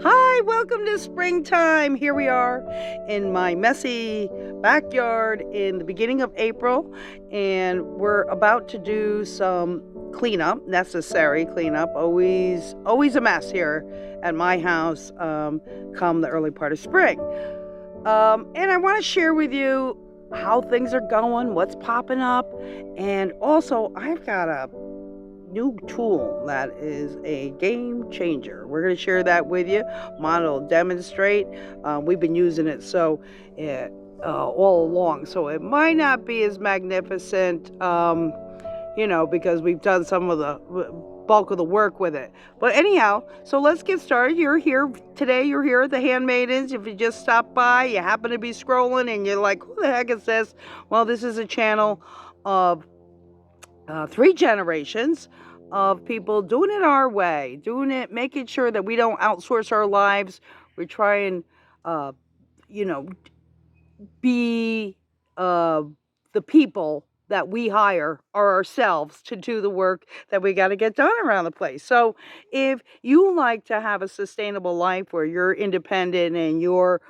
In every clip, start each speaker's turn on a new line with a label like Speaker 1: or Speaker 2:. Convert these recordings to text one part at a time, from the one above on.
Speaker 1: Hi, welcome to springtime. Here we are in my messy backyard in the beginning of April, and we're about to do some cleanup, necessary cleanup. Always a mess here at my house come the early part of spring. And I want to share with you how things are going, what's popping up, and also I've got a new tool that is a game changer. We're going to share that with you. Model demonstrate. We've been using it all along, so it might not be as magnificent, because we've done some of the bulk of the work with it. But anyhow, so let's get started. You're here today. You're here at the Handmaidens. If you just stop by, you happen to be scrolling, and you're like, "Who the heck is this?" Well, this is a channel of 3 generations of people doing it our way, doing it, making sure that we don't outsource our lives. We try and, uh, you know, be the people that we hire or ourselves to do the work that we got to get done around the place. So if you like to have a sustainable life where you're independent and you're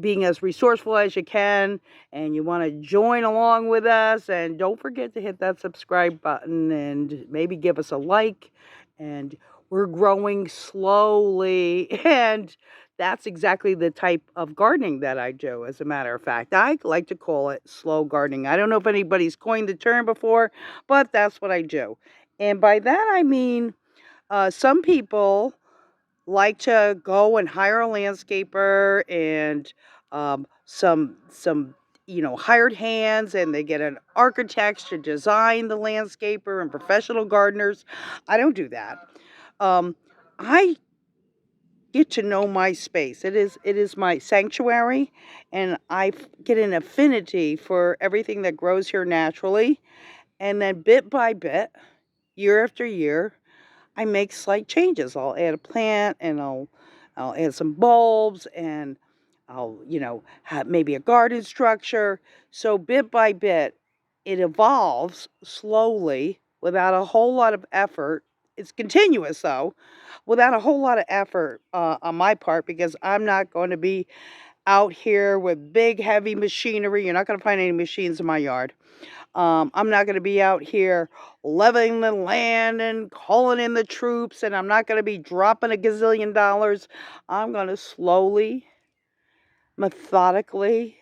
Speaker 1: being as resourceful as you can, and you want to join along with us, and don't forget to hit that subscribe button and maybe give us a like. And we're growing slowly, and that's exactly the type of gardening that I do. As a matter of fact, I like to call it slow gardening. I don't know if anybody's coined the term before, but that's what I do. And by that I mean, some people like to go and hire a landscaper and some hired hands, and they get an architect to design the landscaper and professional gardeners. I don't do that. I get to know my space. It is my sanctuary, and get an affinity for everything that grows here naturally. And then bit by bit, year after year, I make slight changes. I'll add a plant, and I'll add some bulbs, and I'll have maybe a garden structure. So bit by bit, it evolves slowly without a whole lot of effort. It's continuous though, without a whole lot of effort on my part, because I'm not going to be out here with big heavy machinery. You're not going to find any machines in my yard. I'm not going to be out here leveling the land and calling in the troops, and I'm not going to be dropping a gazillion dollars. I'm going to slowly, methodically,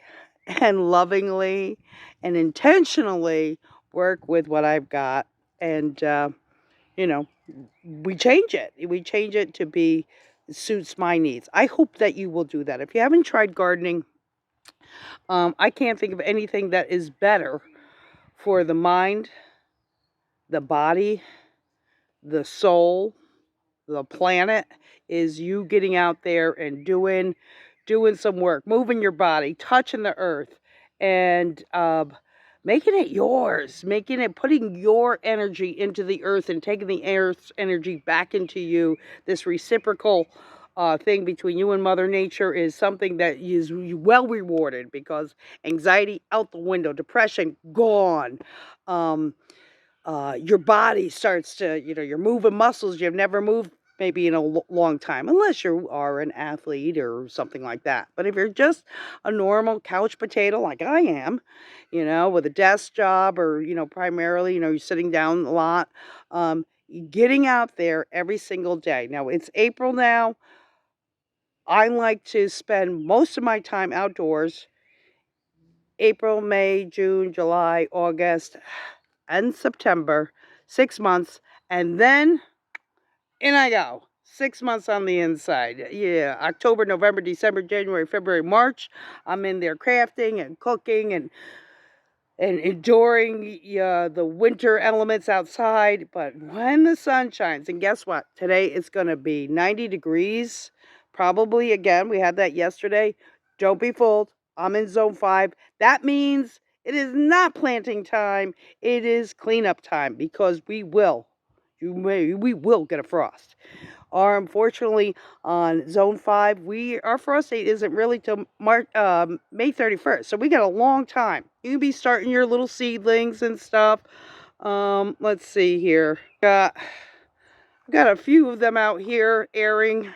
Speaker 1: and lovingly and intentionally work with what I've got. And, you know, we change it. We change it to be suits my needs. I hope that you will do that. If you haven't tried gardening, I can't think of anything that is better for the mind, the body, the soul, the planet, is you getting out there and doing some work, moving your body, touching the earth, and making it yours, putting your energy into the earth and taking the earth's energy back into you. This reciprocal thing between you and Mother Nature is something that is well rewarded, because anxiety out the window, depression gone. Your body starts to, you're moving muscles you've never moved maybe in a long time, unless you are an athlete or something like that. But if you're just a normal couch potato like I am, with a desk job, or, primarily, you're sitting down a lot, getting out there every single day. Now it's April now. I like to spend most of my time outdoors. April, May, June, July, August, and September, 6 months, and then in I go. 6 months on the inside. Yeah, October, November, December, January, February, March. I'm in there crafting and cooking and enduring the winter elements outside. But when the sun shines, and guess what? Today it's going to be 90 degrees. Probably again. We had that yesterday. Don't be fooled. I'm in zone 5. That means it is not planting time. It is cleanup time, because we will get a frost. Or unfortunately, on zone 5, our frost date isn't really till May 31st. So we got a long time. You can be starting your little seedlings and stuff. Let's see here. Got Got a few of them out here airing,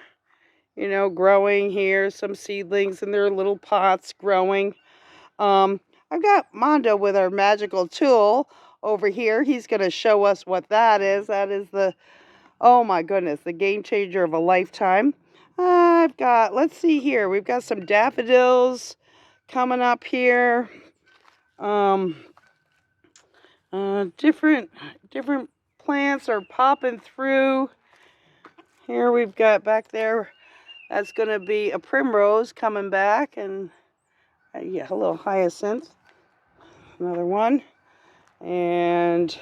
Speaker 1: you know, growing here. Some seedlings in their little pots growing. I've got Mondo with our magical tool over here. He's going to show us what that is. That is the, oh my goodness, the game changer of a lifetime. I've got, let's see here. We've got some daffodils coming up here. Different plants are popping through. Here we've got back there, that's going to be a primrose coming back, and yeah, a little hyacinth. Another one. And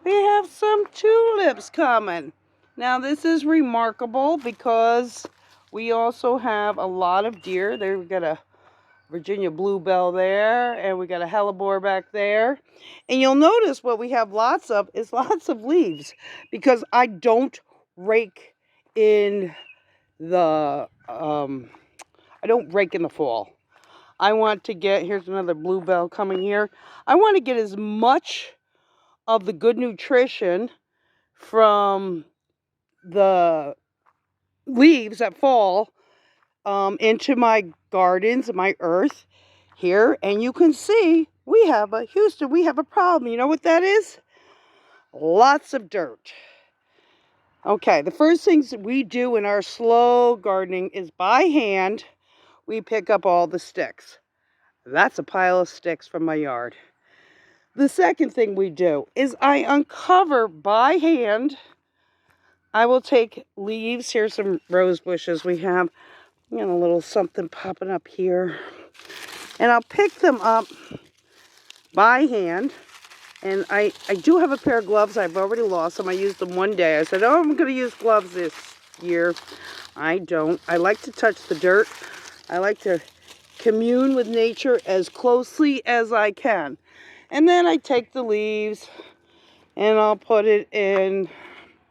Speaker 1: we have some tulips coming. Now this is remarkable because we also have a lot of deer. There we got a Virginia bluebell there, and we got a hellebore back there. And you'll notice what we have lots of is lots of leaves, because I don't rake in the fall. I want to get, here's another bluebell coming here. I want to get as much of the good nutrition from the leaves that fall into my gardens, my earth here. And you can see we have a problem. You know what that is? Lots of dirt. Okay, the first things that we do in our slow gardening is by hand, we pick up all the sticks. That's a pile of sticks from my yard. The second thing we do is I uncover by hand. I will take leaves. Here's some rose bushes we have. You know, a little something popping up here. And I'll pick them up by hand. And I do have a pair of gloves. I've already lost them. I used them one day. I said, oh, I'm going to use gloves this year. I don't. I like to touch the dirt. I like to commune with nature as closely as I can. And then I take the leaves and I'll put it in.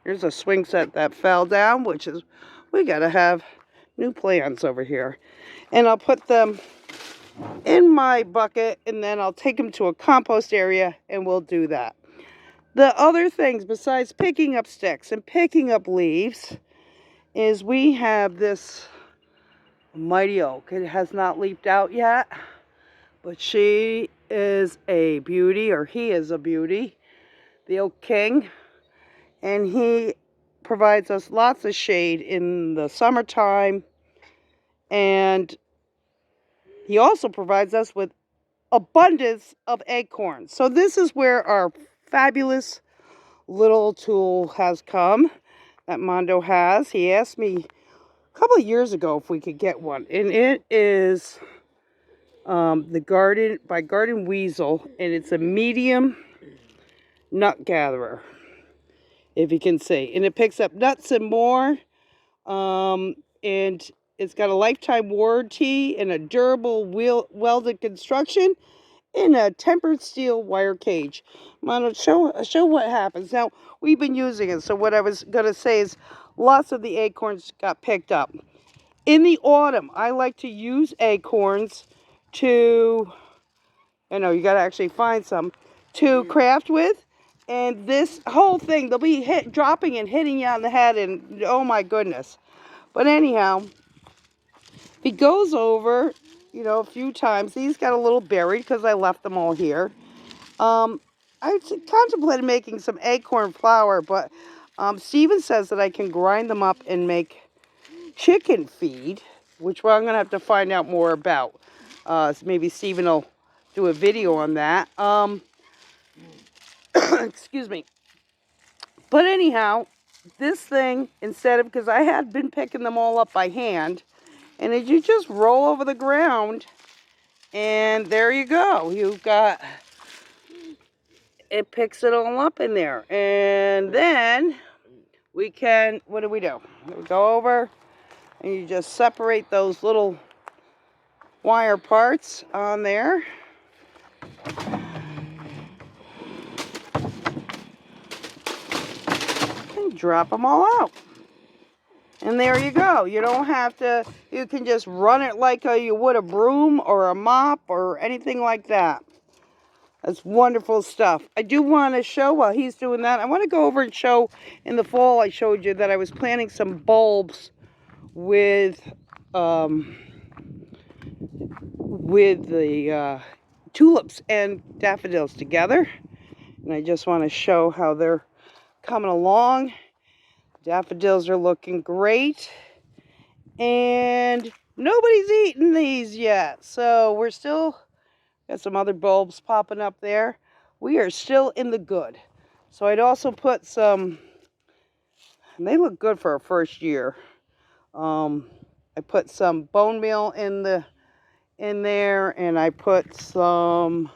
Speaker 1: Here's a swing set that fell down, which is, we got to have new plants over here. And I'll put them in my bucket, and then I'll take them to a compost area, and we'll do that. The other things besides picking up sticks and picking up leaves is we have this mighty oak. It has not leaped out yet, but she is a beauty, or he is a beauty, the Oak King, and he provides us lots of shade in the summertime, and he also provides us with abundance of acorns. So this is where our fabulous little tool has come that Mondo has. He asked me a couple of years ago if we could get one, and it is the Garden by Garden Weasel, and it's a medium nut gatherer, if you can see, and it picks up nuts and more, and it's got a lifetime warranty and a durable welded construction in a tempered steel wire cage. Mono, show what happens. Now, we've been using it, so what I was going to say is lots of the acorns got picked up. In the autumn, I like to use acorns to, you know, you got to actually find some, to craft with. And this whole thing, they'll be dropping and hitting you on the head, and oh my goodness. But anyhow, he goes over, you know, a few times. These got a little buried because I left them all here. I contemplated making some acorn flour, but Steven says that I can grind them up and make chicken feed, which I'm going to have to find out more about. So maybe Steven will do a video on that. Excuse me. But anyhow, this thing, instead of, because I had been picking them all up by hand, and as you just roll over the ground, and there you go. You've got, it picks it all up in there. And then we can, what do? We go over, and you just separate those little wire parts on there. And drop them all out. And there you go. You don't have to, you can just run it like you would a broom or a mop or anything like that. That's wonderful stuff. I do want to show, while he's doing that, I want to go over and show, in the fall I showed you that I was planting some bulbs with the tulips and daffodils together. And I just want to show how they're coming along. Daffodils are looking great. And nobody's eaten these yet. So we're still got some other bulbs popping up there. We are still in the good. So I'd also put some, and they look good for a first year. I put some bone meal in there, and I put some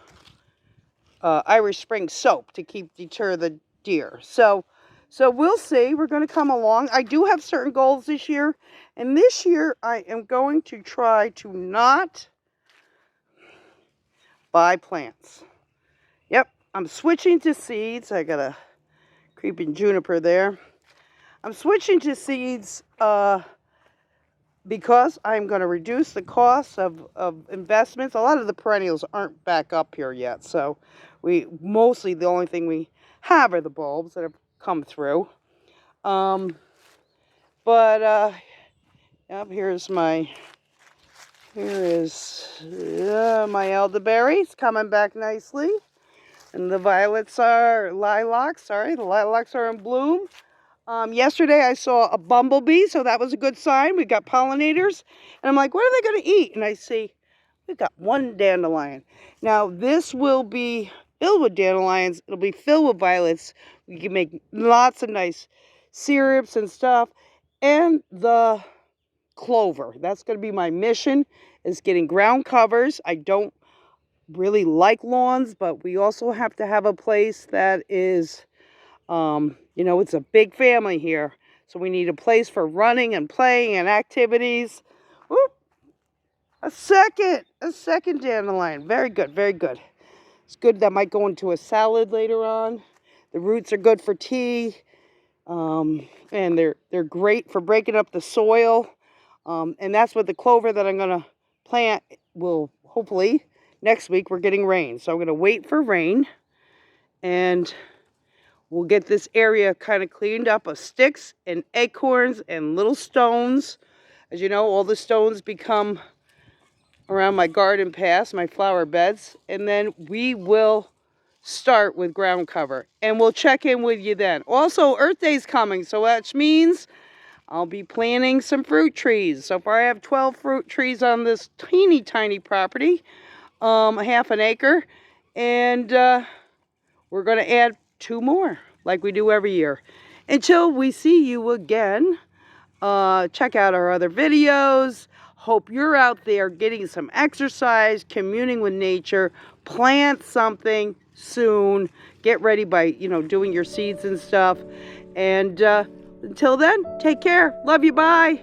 Speaker 1: Irish Spring soap to deter the deer. So we'll see. We're going to come along. I do have certain goals this year, and this year I am going to try to not buy plants. Yep, I'm switching to seeds. I got a creeping juniper there. I'm switching to seeds because I'm going to reduce the cost of investments. A lot of the perennials aren't back up here yet, so mostly the only thing we have are the bulbs that have come through. Yep, here is my elderberries coming back nicely. And the lilacs are in bloom. Yesterday I saw a bumblebee, so that was a good sign. We got pollinators. And I'm like, what are they going to eat? And I see, we've got one dandelion. Now, this will be filled with dandelions. It'll be filled with violets. We can make lots of nice syrups and stuff. And the clover. That's going to be my mission, is getting ground covers. I don't really like lawns, but we also have to have a place that is, it's a big family here. So we need a place for running and playing and activities. Whoop. A second dandelion. Very good, very good. It's good. That might go into a salad later on. The roots are good for tea. And they're great for breaking up the soil. And that's what the clover that I'm going to plant will, hopefully, next week we're getting rain. So I'm going to wait for rain. And we'll get this area kind of cleaned up of sticks and acorns and little stones. As you know, all the stones become around my garden paths, my flower beds. And then we will start with ground cover. And we'll check in with you then. Also, Earth Day's coming, so that means I'll be planting some fruit trees. So far I have 12 fruit trees on this teeny tiny property, half an acre. And we're going to add 2 more like we do every year. Until we see you again, check out our other videos. Hope you're out there getting some exercise, communing with nature. Plant something soon. Get ready by, doing your seeds and stuff. And until then, take care. Love you. Bye.